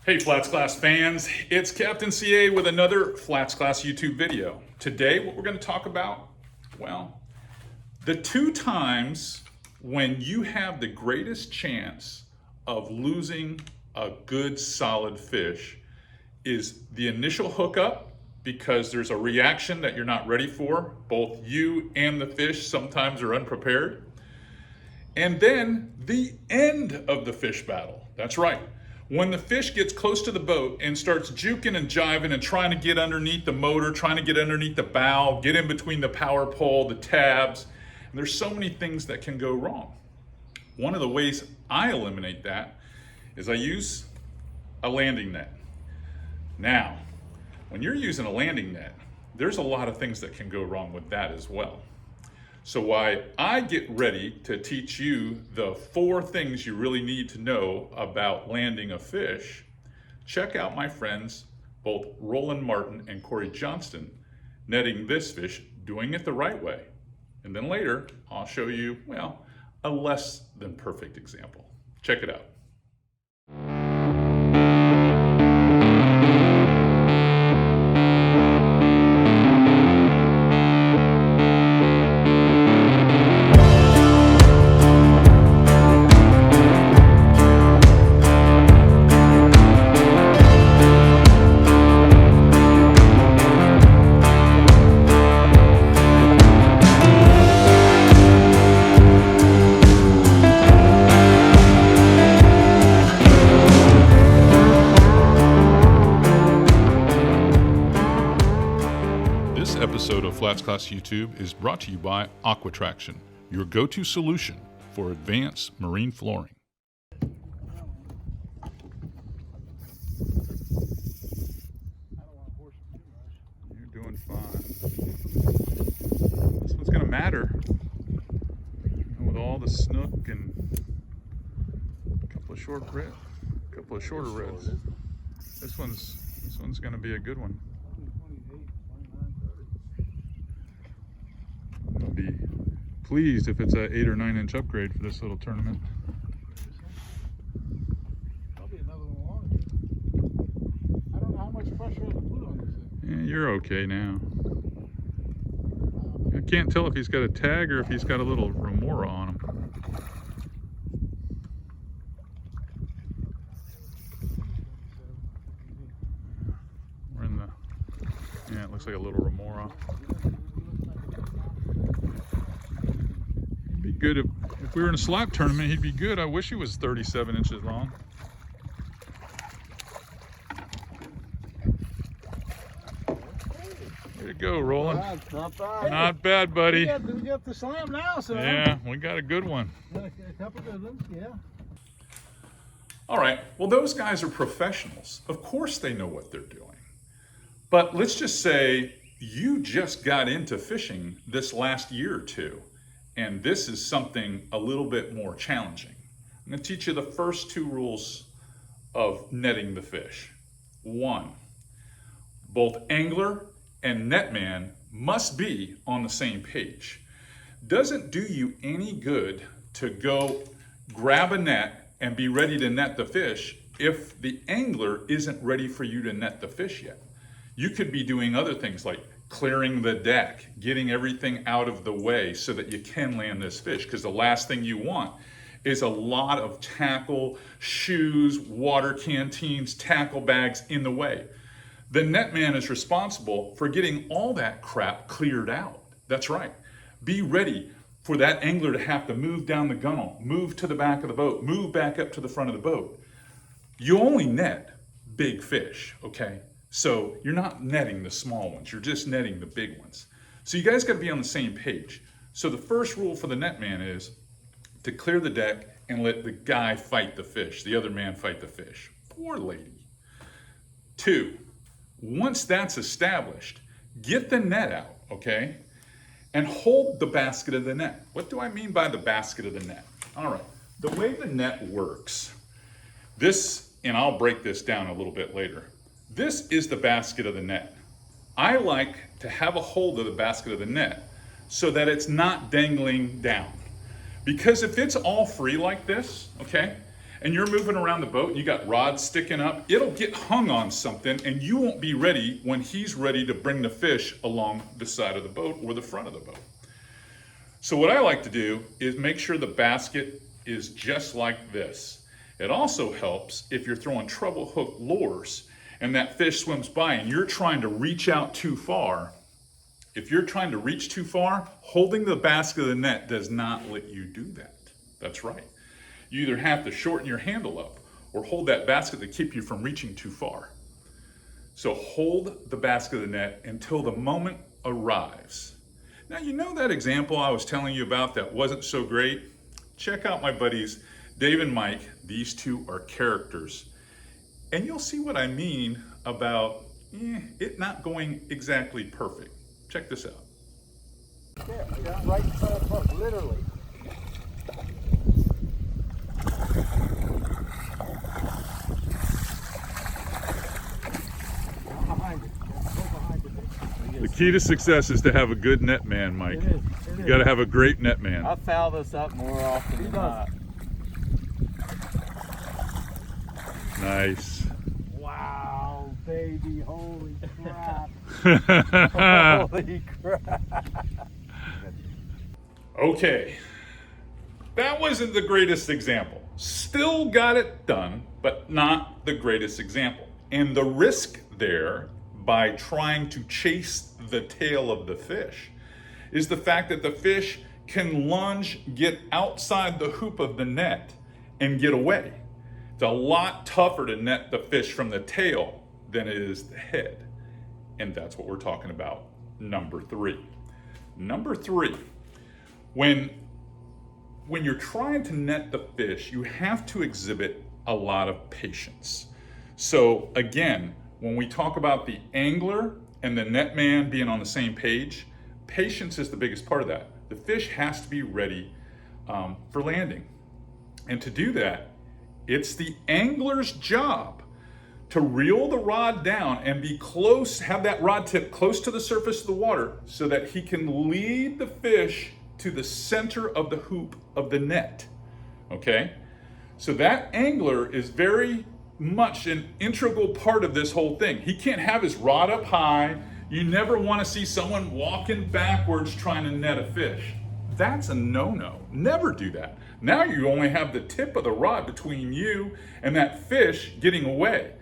Hey Flats Class fans, it's Captain CA with another Flats Class YouTube video. Today what we're going to talk about, well, the two times when you have the greatest chance of losing a good solid fish is the initial hookup, because there's a reaction that you're not ready for. Both you and the fish sometimes are unprepared. And then the end of the fish battle. That's right. When the fish gets close to the boat and starts juking and jiving and trying to get underneath the motor, trying to get underneath the bow, get in between the power pole, the tabs, and there's so many things that can go wrong. One of the ways I eliminate that is I use a landing net. Now, when you're using a landing net, there's a lot of things that can go wrong with that as well. So while I get ready to teach you the 4 things you really need to know about landing a fish, check out my friends, both Roland Martin and Corey Johnston, netting this fish, doing it the right way. And then later, I'll show you, well, a less than perfect example. Check it out. This episode of Flats Class YouTube is brought to you by Aquatraction, your go-to solution for advanced marine flooring. You're doing fine. This one's going to matter. With all the snook and a couple of shorter reds. This one's going to be a good one. I'll be pleased if it's an 8 or 9 inch upgrade for this little tournament. Probably another one long. I don't know how much pressure to put on this thing. Yeah, you're okay now. I can't tell if he's got a tag or if he's got a little remora on him. We're in the, yeah, it looks like a little remora. He'd be good if we were in a slap tournament, he'd be good. I wish he was 37 inches long. Way to go, Roland. Not bad. Not bad, buddy. We got the slam now, so. Yeah, we got a good one. A couple good ones, yeah. All right, well, those guys are professionals. Of course they know what they're doing. But let's just say you just got into fishing this last year or two, and this is something a little bit more challenging. I'm going to teach you the first 2 rules of netting the fish. 1, both angler and netman must be on the same page. Doesn't do you any good to go grab a net and be ready to net the fish if the angler isn't ready for you to net the fish yet. You could be doing other things like clearing the deck, getting everything out of the way so that you can land this fish, because the last thing you want is a lot of tackle, shoes, water canteens, tackle bags in the way. The netman is responsible for getting all that crap cleared out. That's right. Be ready for that angler to have to move down the gunnel, move to the back of the boat, move back up to the front of the boat. You only net big fish, okay? So you're not netting the small ones, you're just netting the big ones. So you guys gotta be on the same page. So the first rule for the netman is to clear the deck and let the guy fight the fish, the other man fight the fish. Poor lady. 2, once that's established, get the net out, okay? And hold the basket of the net. What do I mean by the basket of the net? All right, the way the net works, this, and I'll break this down a little bit later. This is the basket of the net. I like to have a hold of the basket of the net so that it's not dangling down. Because if it's all free like this, okay, and you're moving around the boat and you got rods sticking up, it'll get hung on something and you won't be ready when he's ready to bring the fish along the side of the boat or the front of the boat. So what I like to do is make sure the basket is just like this. It also helps if you're throwing treble hook lures and that fish swims by and you're trying to reach out too far. If you're trying to reach too far, holding the basket of the net does not let you do that. That's right. You either have to shorten your handle up or hold that basket to keep you from reaching too far. So hold the basket of the net until the moment arrives. Now, you know that example I was telling you about that wasn't so great? Check out my buddies, Dave and Mike. These two are characters. And you'll see what I mean about it not going exactly perfect. Check this out. Yeah, right in front of the boat, literally. Behind it. Go behind it. The key to success is to have a good net man, Mike. It is. You got to have a great net man. I foul this up more often than not. Nice. Wow, baby, holy crap. Holy crap. Okay, that wasn't the greatest example. Still got it done, but not the greatest example. And the risk there by trying to chase the tail of the fish is the fact that the fish can lunge, get outside the hoop of the net, and get away. It's a lot tougher to net the fish from the tail than it is the head. And that's what we're talking about. Number 3. Number 3, when you're trying to net the fish, you have to exhibit a lot of patience. So again, when we talk about the angler and the net man being on the same page, patience is the biggest part of that. The fish has to be ready for landing. And to do that, it's the angler's job to reel the rod down and be close, have that rod tip close to the surface of the water so that he can lead the fish to the center of the hoop of the net, okay? So that angler is very much an integral part of this whole thing. He can't have his rod up high. You never want to see someone walking backwards trying to net a fish. That's a no-no. Never do that. Now you only have the tip of the rod between you and that fish getting away.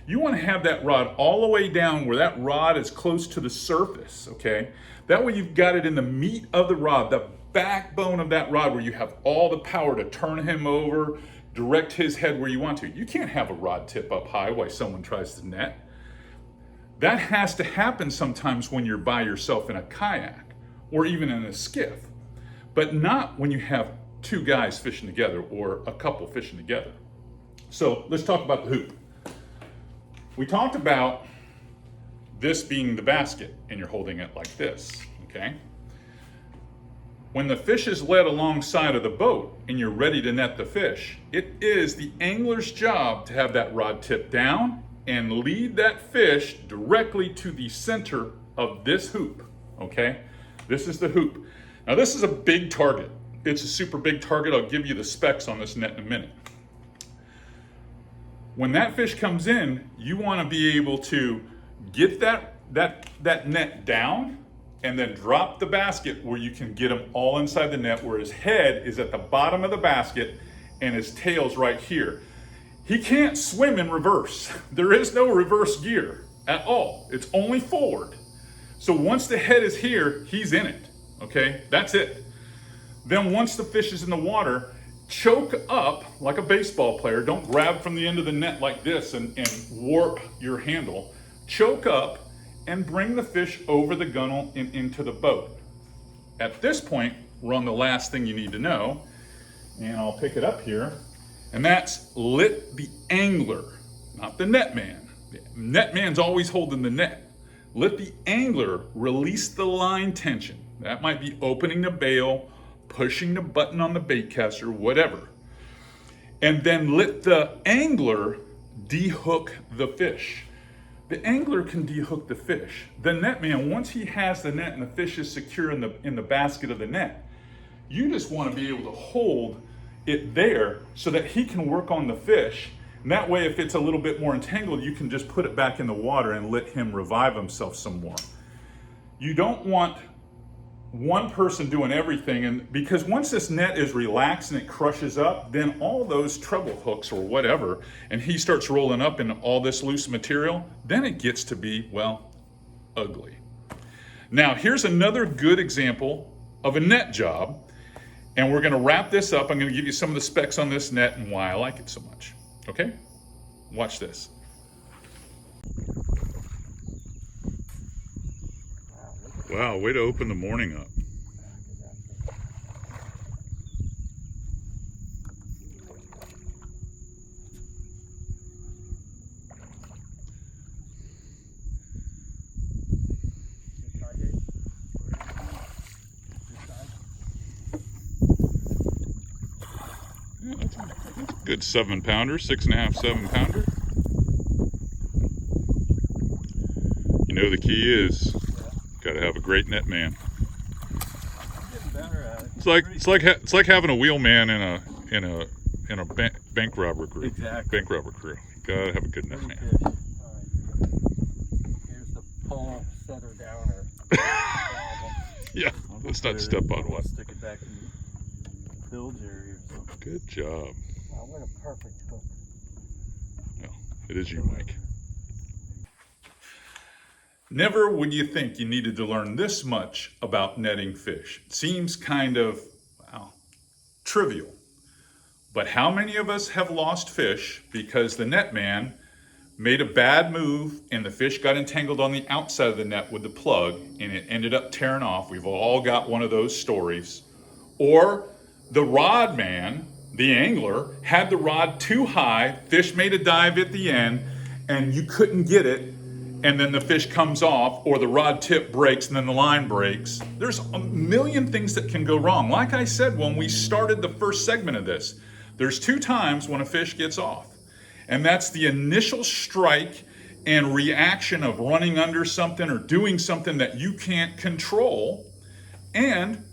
You want to have that rod all the way down where that rod is close to the surface, okay? That way you've got it in the meat of the rod, the backbone of that rod where you have all the power to turn him over, direct his head where you want to. You can't have a rod tip up high while someone tries to net. That has to happen sometimes when you're by yourself in a kayak or even in a skiff, but not when you have 2 guys fishing together or a couple fishing together. So let's talk about the hoop. We talked about this being the basket and you're holding it like this, okay? When the fish is led alongside of the boat and you're ready to net the fish, it is the angler's job to have that rod tip down and lead that fish directly to the center of this hoop, okay? This is the hoop. Now this is a big target. It's a super big target. I'll give you the specs on this net in a minute. When that fish comes in, you want to be able to get that net down and then drop the basket where you can get him all inside the net, where his head is at the bottom of the basket and his tail's right here. He can't swim in reverse. There is no reverse gear at all. It's only forward. So once the head is here, he's in it, okay? That's it. Then once the fish is in the water, choke up like a baseball player. Don't grab from the end of the net like this and warp your handle. Choke up and bring the fish over the gunnel and into the boat. At this point, we're on the last thing you need to know, and I'll pick it up here, and that's let the angler, not the net man. The net man's always holding the net. Let the angler release the line tension. That might be opening the bail, pushing the button on the bait caster, whatever. And then let the angler dehook the fish. The angler can dehook the fish. The net man, once he has the net and the fish is secure in the basket of the net, you just want to be able to hold it there so that he can work on the fish. And that way, if it's a little bit more entangled, you can just put it back in the water and let him revive himself some more. You don't want one person doing everything, and because once this net is relaxed and it crushes up, then all those treble hooks or whatever, and he starts rolling up in all this loose material, then it gets to be, well, ugly. Now, here's another good example of a net job, and we're gonna wrap this up. I'm gonna give you some of the specs on this net and why I like it so much, okay? Watch this. Wow, way to open the morning up. Yeah, that's a good 7-pounder, 6.5, 7-pounder. You know the key is got to have a great net man. It's like having a wheelman in a bank robber group. Exactly. Bank robber crew. You gotta have a good net man. Here's the pole setter downer. Yeah, let's not step on one. Stick it back in the bilge area or something. Good job. Oh, what a perfect hook. Well, it is you, Mike. Never would you think you needed to learn this much about netting fish. It seems kind of, well, trivial. But how many of us have lost fish because the net man made a bad move and the fish got entangled on the outside of the net with the plug and it ended up tearing off? We've all got one of those stories. Or the rod man, the angler, had the rod too high, fish made a dive at the end, and you couldn't get it, and then the fish comes off, or the rod tip breaks and then the line breaks. There's a million things that can go wrong. Like I said when we started the first segment of this, there's 2 times when a fish gets off. And that's the initial strike and reaction of running under something or doing something that you can't control, and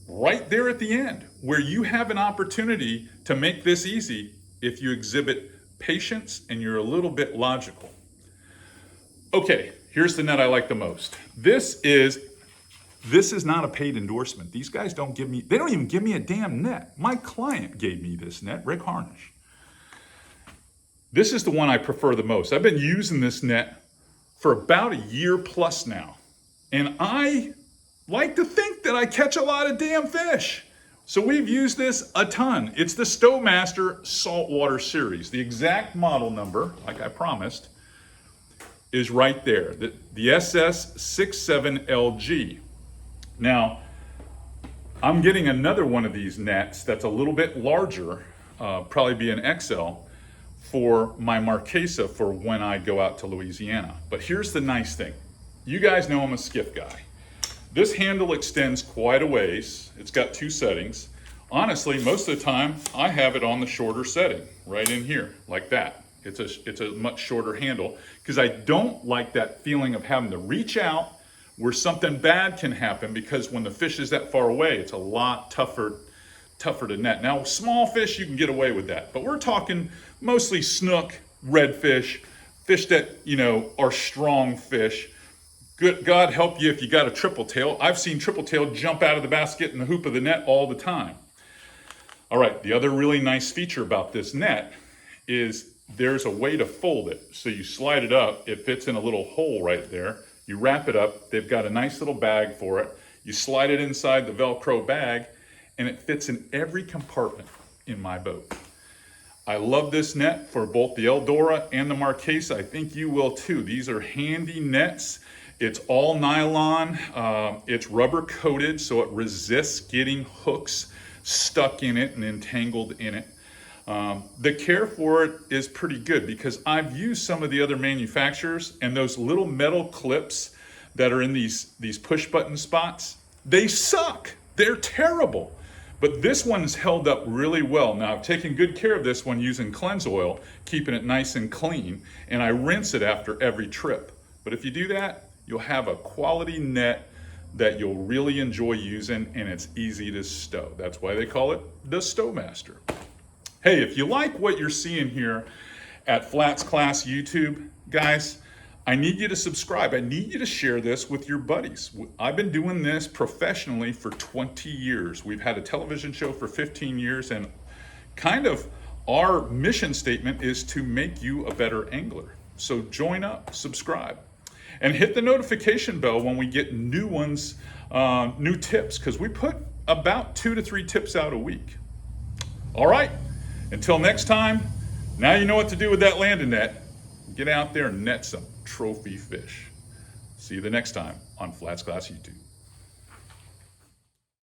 right there at the end, where you have an opportunity to make this easy if you exhibit patience and you're a little bit logical. Okay, here's the net I like the most. This is not a paid endorsement. These guys they don't even give me a damn net. My client gave me this net, Rick Harnish. This is the one I prefer the most. I've been using this net for about a year plus now. And I like to think that I catch a lot of damn fish. So we've used this a ton. It's the Stowmaster Saltwater Series. The exact model number, like I promised, is right there, the SS67LG. Now, I'm getting another one of these nets that's a little bit larger, probably be an XL, for my Marquesa for when I go out to Louisiana. But here's the nice thing. You guys know I'm a skiff guy. This handle extends quite a ways. It's got 2 settings. Honestly, most of the time, I have it on the shorter setting, right in here, like that. It's a much shorter handle because I don't like that feeling of having to reach out where something bad can happen, because when the fish is that far away, it's a lot tougher to net. Now, small fish, you can get away with that, but we're talking mostly snook, redfish, fish that, are strong fish. Good God help you if you got a triple tail. I've seen triple tail jump out of the basket in the hoop of the net all the time. All right, the other really nice feature about this net is there's a way to fold it. So you slide it up, it fits in a little hole right there. You wrap it up, they've got a nice little bag for it. You slide it inside the Velcro bag, and it fits in every compartment in my boat. I love this net for both the Eldora and the Marquesa. I think you will too. These are handy nets. It's all nylon, it's rubber coated so it resists getting hooks stuck in it and entangled in it. The care for it is pretty good because I've used some of the other manufacturers, and those little metal clips that are in these push button spots, they suck. They're terrible. But this one's held up really well. Now, I've taken good care of this one using cleanse oil, keeping it nice and clean, and I rinse it after every trip. But if you do that, you'll have a quality net that you'll really enjoy using, and it's easy to stow. That's why they call it the Stowmaster. Hey, if you like what you're seeing here at Flats Class YouTube, guys, I need you to subscribe. I need you to share this with your buddies. I've been doing this professionally for 20 years. We've had a television show for 15 years, and kind of our mission statement is to make you a better angler. So join up, subscribe, and hit the notification bell when we get new ones, new tips, because we put about 2 to 3 tips out a week. All right, until next time, now you know what to do with that landing net. Get out there and net some trophy fish. See you the next time on Flats Class YouTube.